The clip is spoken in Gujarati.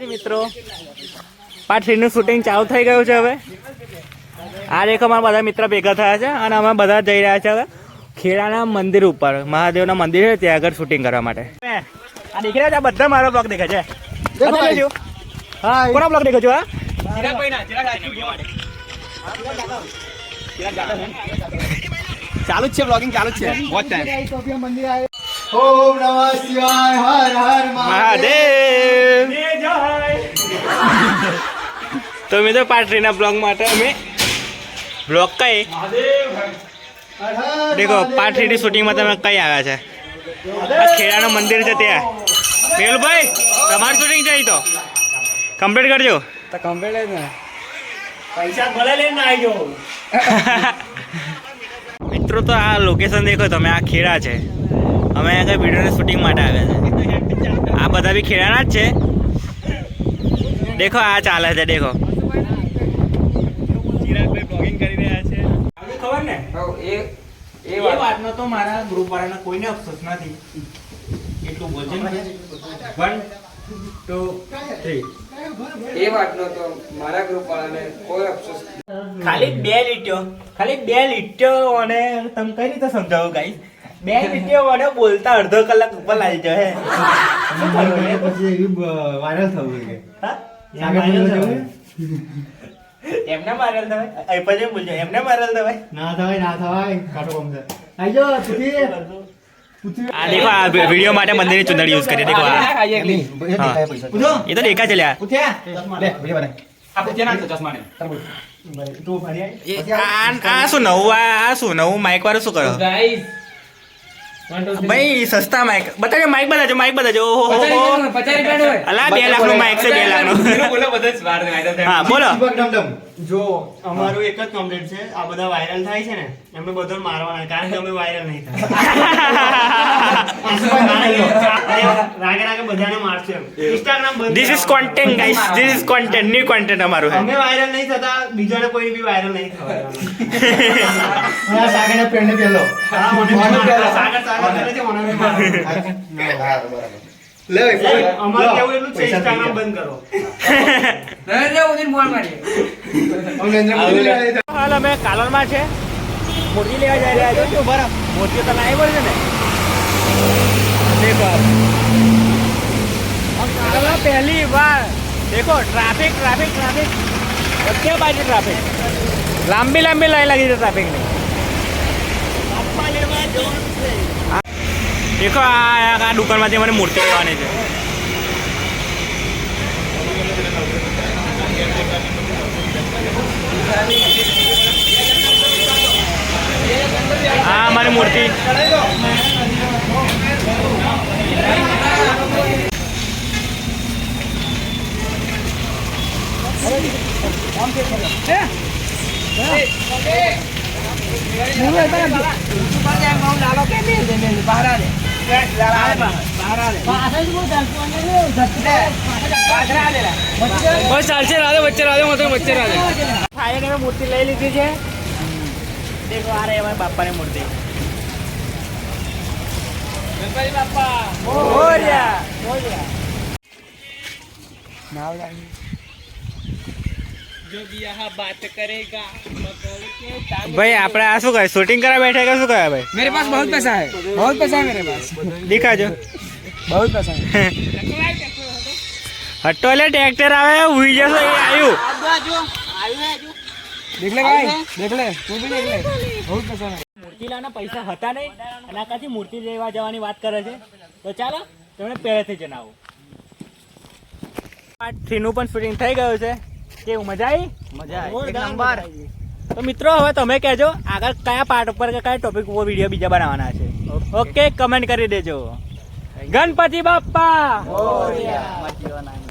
મિત્રો પાર્ટ 3 નું શૂટિંગ ચાલુ થઈ ગયું છે. હવે આ દેખો અમારા બધા મિત્ર ભેગા થયા છે અને અમે બધા જઈ રહ્યા છે હવે ખેડાના મંદિર ઉપર. મહાદેવના મંદિર છે ત્યાં આગળ શૂટિંગ કરવા માટે. આ દેખી રહ્યા છે, આ બધા મારો બ્લોગ દેખે છે. કોનો બ્લોગ દેખો છો? ચાલુ જ છે, બ્લોગિંગ ચાલુ જ છે. Watch time. ઓમ નમઃ શિવાય, હર હર મહાદેવ. તો મિત્રો પાર્ટ 3 ના બ્લોગ માટે અમે બ્લોગ કઈ દેખો પાર્ટ 3 ની શૂટિંગમાં તમે કઈ આવ્યા છે? આ ખેડાનું મંદિર છે ત્યાં. મેહુલભાઈ તમારું શૂટિંગ છે તો કમ્પ્લીટ કરજો. તો કમ્પ્લીટ ને પૈસા ભલે લઈને આવી જાઓ. મિત્રો તો આ લોકેશન દેખો તમે, આ ખેડા છે. અમે આગળ વિડીયોની શૂટિંગ માટે આવ્યા છે. આ બધા બી ખેડાના જ છે. દેખો આ ચાલે છે. દેખો ચિરાગભાઈ બ્લોગિંગ કરી રહ્યા છે. ખબર ને એ વાતનો તો મારા ગ્રુપ વાળાને કોઈને અફસોસ નથી. એટલું વજન 1 2 3 એ વાતનો તો મારા ગ્રુપ વાળાને કોઈ અફસોસ. ખાલી 2 લીટીઓ અને તમે કઈ રીતે સમજાવો ગાઈસ? 2 લીટીઓ મને બોલતા અડધો કલાક ઉપર લાગી જાય. પછી એવી વાયરલ થવું કે એમને વાયરલ થવાય પછી બોલજો એમને વાયરલ થવાય ના થવાય કાટો કોમ છે. આઈ જો તુતી આ દેખો આ વિડિયો માટે મંદિરની ચુંદડી યુઝ કરી. દેખો આ એ તો દેખા છે લ્યા. લે વિડિયો બના. આ પૂછે ના ચશ્મા ને આ શું નવું? આ શું નવું માઇક વાળું શું કરો ગાઈસ? ભાઈ સસ્તા માઇક બતાજો. માઇક બતાજો. ઓહો 50 હોય. અલા 2 લાખનું માઇક છે. 2 લાખનું. બોલો બધા જ વાર હા બોલો. જો અમારું એક જ કમ્પ્લેન્ટ છે, આ બધા વાયરલ થાય છે ને એમને બધો મારવાના, કારણ કે અમે વાયરલ નહીં થાય. રાગે બધાને મારશે. ઇન્સ્ટાગ્રામ બંધ. This is content guys. This is content. New content અમારું છે. અમે વાયરલ નહીં થતા, બીજાને કોઈ બી વાયરલ નહીં થવા. સાગરના પેન્ડ પેલો હા મને સાગર કરે છે, મને બી મારે. લે અમારે કેવું એટલું છે, ઇન્સ્ટાગ્રામ બંધ કરો. હાલ અમે કાલોલમાં છે, મૂર્તિ લેવા જઈ રહ્યા છીએ. બરાબર મૂર્તિ તો લાવી પડશે ને. દેખો કાલોલમાં પહેલી વાર દેખો ટ્રાફિક બધી બાજુ ટ્રાફિક. લાંબી લાઈન લાગી છે ટ્રાફિકની. દેખો આ દુકાનમાંથી મને મૂર્તિ લેવાની છે. હા મારી મૂર્તિ. મૂર્તિ લઈ લીધી છે. દેખો આ રહી અમારા બાપાની મૂર્તિ. ગણપતિ બાપા મોરયા. भाई આપણે આ શું કરે? શૂટિંગ કરવા બેઠા કે શું કરે? ભાઈ मेरे पास बहुत पैसा है मेरे पास. दिखाજો. बहुत पैसा है. હટો લે ટ્રેક્ટર આવે ઉઈ જશો. એ આવ્યું. देख ले भाई, देख ले तू भी देख ले. बहुत पैसा है. મૂર્તિ લાવવાના પૈસા હતા નહીં અને આ કાથી મૂર્તિ લેવા જવાની વાત કરે છે. તો ચાલો તમને પહેલેથી જણાવો. પાર્ટ 3 નું પણ શૂટિંગ થઈ ગયું છે. કેવું મજા આવી? एक नंबर. તો મિત્રો હવે તમે કહેજો આગળ કયા પાર્ટ ઉપર કે કયા ટોપિક ઉપર વિડીયો બીજા બનાવવાના છે. ઓકે કમેન્ટ કરી દેજો. ગણપતિ બાપ્પા મોરયા.